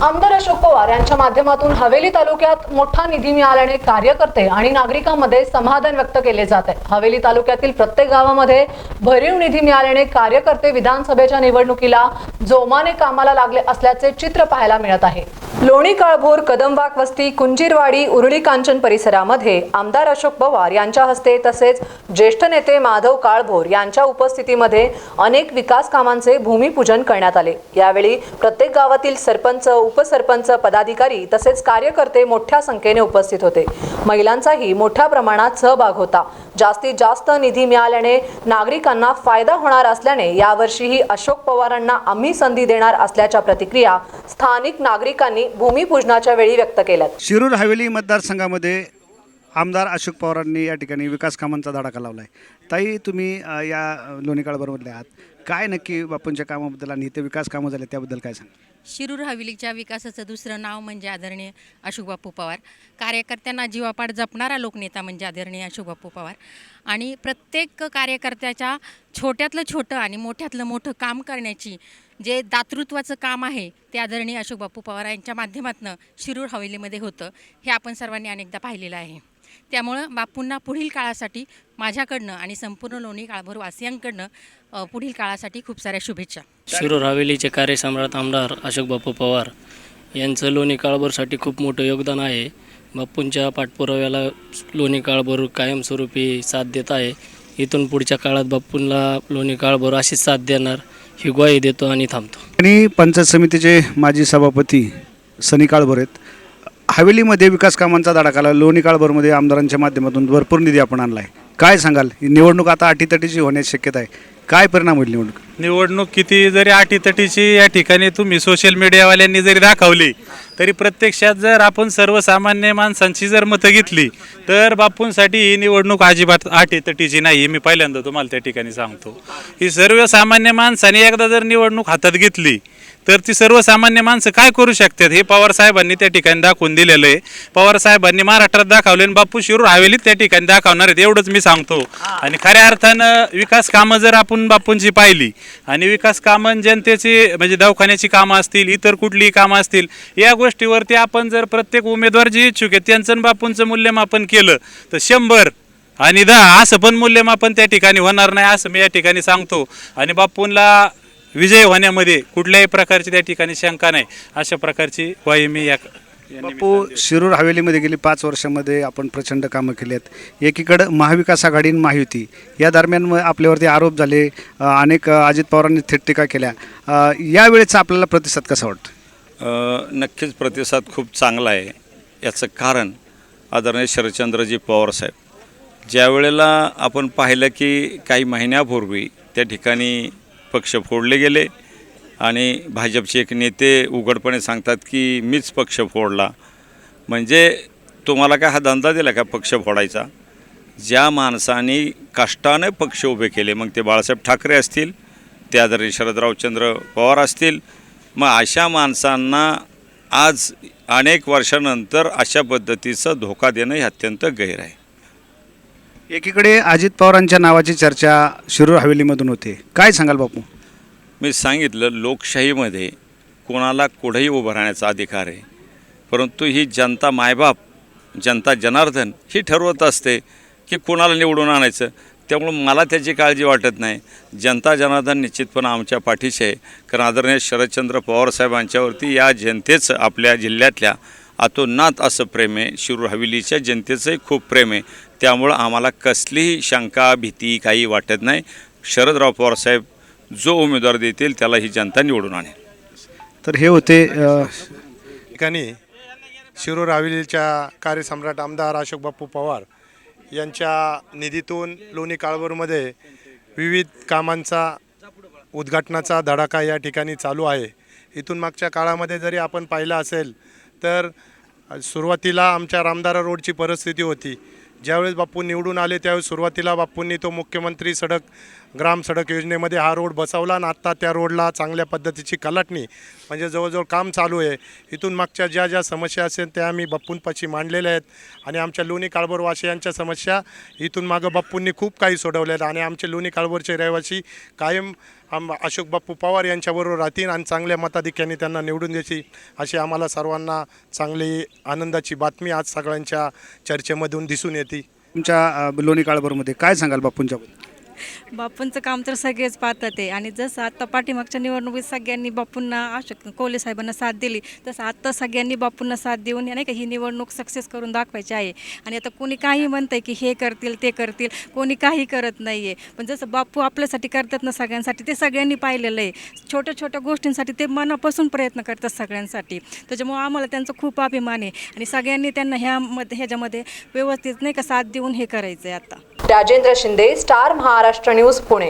आमदार अशोक पवार यांच्या माध्यमातून हवेली तालुक्यात मोठा निधी मिळाल्याने कार्यकर्ते आणि नागरिकांमध्ये समाधान व्यक्त केले जात आहे। हवेली तालुक्यातील प्रत्येक गावामध्ये भरीव निधी मिळाल्याने कार्यकर्ते विधानसभेच्या निवडणुकीला जोमाने कामाला लागले असल्याचे चित्र पाहायला मिळत आहे। लोणी काळभोर, कदमवाक वस्ती, कुंजीरवाडी, उरळी कांचन परिसरामध्ये आमदार अशोक पवार यांच्या हस्ते तसेच ज्येष्ठ नेते माधव काळभोर यांच्या उपस्थितीमध्ये अनेक विकास कामांचे भूमिपूजन करण्यात आले। यावेळी प्रत्येक गावातील सरपंच, उपसरपंच, पदाधिकारी तसेच कार्यकर्ते मोठ्या संख्येने उपस्थित होते। महिलांचाही मोठ्या प्रमाणात सहभाग होता। जास्तीत जास्त निधी मिळाल्याने नागरिकांना फायदा होणार असल्याने यावर्षीही अशोक पवारांना आम्ही संधी देणार असल्याच्या प्रतिक्रिया स्थानिक नागरिकांनी भूमिपूजनाच्या वेळी व्यक्त केल्यात। शिरूर हवेली मतदारसंघामध्ये आमदार अशोक पवारांनी या ठिकाणी विकास कामांचा धडाका लावला आहे। ताई, तुम्ही या लोणी काळभोरमधले आहात, काय नक्की बापूंच्या कामाबद्दल आणि इथे विकास कामं झाले त्याबद्दल काय सांगा? शिरूर हवेलीच्या विकासाचं दुसरं नाव म्हणजे आदरणीय अशोक बापू पवार। कार्यकर्त्यांना जीवापाड जपणारा लोकनेता म्हणजे आदरणीय अशोक बापू पवार। आणि प्रत्येक कार्यकर्त्याच्या छोट्यातलं छोटं आणि मोठ्यातलं मोठं काम करण्याची जे दातृत्वाचं काम आहे ते आदरणीय अशोक बापू पवार यांच्या माध्यमातून शिरूर हवेलीमध्ये होतं, हे आपण सर्वांनी अनेकदा पाहिलेलं आहे। त्यामुळं बापूंना पुढील काळासाठी माझ्याकडनं आणि संपूर्ण लोणी काळभोर वासियांकडनं पुढील काळासाठी खूप साऱ्या शुभेच्छा। शिरूर हवेलीचे कार्यसम्राट आमदार अशोक बापू पवार यांचं लोणी काळभोरसाठी खूप मोठं योगदान आहे। बापूंच्या पाठपुराव्याला लोणी काळभोर कायमस्वरूपी साथ देत आहे। इथून पुढच्या काळात बापूंना लोणी काळभोर अशीच साथ देणार ही ग्वाही देतो आणि थांबतो। आणि पंचायत समितीचे माजी सभापती सनी काळभोर आहेत। हवेलीमध्ये विकास कामांचा धडाका लावला, लोणी काळभोरमध्ये आमदारांच्या माध्यमातून भरपूर निधी आपण आणला आहे, काय सांगाल? निवडणूक आता अटीतटीची होण्याची शक्यता आहे, काय परिणाम होईल निवडणूक किती जरी अटीतटीची या ठिकाणी तुम्ही सोशल मीडियावाल्यांनी जरी दाखवली तरी प्रत्यक्षात जर आपण सर्वसामान्य माणसांची जर मतं घेतली तर बापूंसाठी ही निवडणूक अजिबात अटीतटीची नाही, मी पहिल्यांदा तुम्हाला त्या ठिकाणी सांगतो। ही सर्वसामान्य माणसाने एकदा जर निवडणूक हातात घेतली तर ती सर्वसामान्य माणसं काय करू शकतात हे पवार साहेबांनी त्या ठिकाणी दाखवून दिलेलं आहे। पवार साहेबांनी महाराष्ट्रात दाखवले आणि बापू शिरूर हवेलीत त्या ठिकाणी दाखवणार आहेत, एवढंच मी सांगतो। आणि खऱ्या अर्थानं विकास कामं जर आपण बापूंची पाहिली आणि विकास कामं जनतेची म्हणजे दवाखान्याची कामं असतील, इतर कुठलीही कामं असतील, या गोष्टीवरती आपण जर प्रत्येक उमेदवार जे इच्छुक आहेत त्यांचं बापूंचं मूल्यमापन केलं तर 100 आणि 10 असं पण मूल्यमापन त्या ठिकाणी होणार नाही असं मी या ठिकाणी सांगतो। आणि बापूंना विजय होण्यामध्ये कुठल्याही प्रकारची त्या ठिकाणी शंका नाही, अशा प्रकारची ग्वाही मी या बापू शिरूर हवेलीमध्ये गेली 5 वर्षामध्ये आपण प्रचंड कामं केली आहेत। एकीकडे महाविकास आघाडी आणि महायुती या दरम्यान आपल्यावरती आरोप झाले, अनेक अजित पवारांनी थेट टीका केल्या, यावेळेचा आपल्याला प्रतिसाद कसा वाटतो? नक्कीच प्रतिसाद खूप चांगला आहे। याचं कारण आदरणीय शरदचंद्रजी पवार साहेब ज्या वेळेला आपण पाहिलं की काही महिन्यापूर्वी त्या ठिकाणी पक्ष फोडले गेले आणि भाजपचे एक नेते उघडपणे सांगतात की मीच पक्ष फोडला, म्हणजे तुम्हाला काय हा धंदा दिला का पक्ष फोडायचा? ज्या माणसांनी कष्टाने पक्ष उभे केले, मग ते बाळासाहेब ठाकरे असतील, ते आदरणीय शरदरावचंद्र पवार असतील, मग अशा माणसांना आज अनेक वर्षानंतर अशा पद्धतीचा धोका देणं हे अत्यंत गैर आहे। एकीकडे अजित पवारांच्या नावाची चर्चा शिरूर हवेलीमधून होते, काय सांगाल बापू? मी सांगितलं, लोकशाहीमध्ये कोणाला कुठेही उभं राहण्याचा अधिकार आहे, परंतु ही जनता मायबाप, जनता जनार्दन ही ठरवत असते की कोणाला निवडून आणायचं। त्यामुळं मला त्याची काळजी वाटत नाही। जनता जनार्दन निश्चितपणे आमच्या पाठीशी आहे, कारण आदरणीय शरदचंद्र पवार साहेबांच्यावरती या जनतेचं आपल्या जिल्ह्यातल्या अतोनात असं प्रेम आहे, शिरूर हवेलीच्या जनतेचंही खूप प्रेम आहे। त्यामुळं आम्हाला कसलीही शंका, भीती काही वाटत नाही। शरदराव पवार साहेब जो उमेदवार देतील त्याला ही जनता निवडून आणेल। तर हे होते ठिकाणी शिरूर हवेलीच्या कार्यसम्राट आमदार अशोक बापू पवार यांच्या निधीतून लोणी काळभोरमध्ये विविध कामांचा उद्घाटनाचा धडाका या ठिकाणी चालू आहे। इथून मागच्या काळामध्ये जरी आपण पाहिलं असेल तर सुरुवातीला आमच्या रामदारा रोडची परिस्थिती होती। ज्यावेळेस बापू निवडून आले त्यावेळेस सुरुवातीला बापूंनी तो मुख्यमंत्री सडक ग्राम सडक योजनेमध्ये हा रोड बसवला आणि आत्ता त्या रोडला चांगल्या पद्धतीची कलाटणी म्हणजे जवळजवळ काम चालू आहे. इथून मागच्या ज्या समस्या असेल त्या आम्ही बाप्पूंपाशी मांडलेल्या आहेत आणि आमच्या लोणी काळभोर वासियांच्या समस्या इथून मागं बाप्पूंनी खूप काही सोडवल्या आहेत आणि आमचे लोणी काळभोरचे रहिवासी कायम अशोक बाप्पू पवार यांच्याबरोबर राहतील आणि चांगल्या मताधिक्याने त्यांना निवडून द्यायची अशी आम्हाला सर्वांना चांगली आनंदाची बातमी आज सगळ्यांच्या चर्चेमधून दिसून येते. तुमच्या लोणी काळभोरमध्ये काय सांगाल बापूंच्याबद्दल? बापूंचं काम तर सगळेच पाहतात आहे आणि जसं आत्ता पाठीमागच्या निवडणुकीत सगळ्यांनी बापूंना कोल्हे साहेबांना साथ दिली तसं आत्ता सगळ्यांनी बापूंना साथ देऊन नाही का ही निवडणूक सक्सेस करून दाखवायची आहे. आणि आता कोणी काही म्हणतंय की हे करतील ते करतील, कोणी काही करत नाही आहे. पण जसं बापू आपल्यासाठी करतात ना सगळ्यांसाठी, ते सगळ्यांनी पाहिलेलं आहे. छोट्या छोट्या गोष्टींसाठी ते मनापासून प्रयत्न करतात सगळ्यांसाठी. त्याच्यामुळं आम्हाला त्यांचा खूप अभिमान आहे आणि सगळ्यांनी त्यांना ह्याच्यामध्ये व्यवस्थित नाही का साथ देऊन हे करायचं आहे. आता राजेंद्र शिंदे, स्टार महाराष्ट्र न्यूज, पुणे.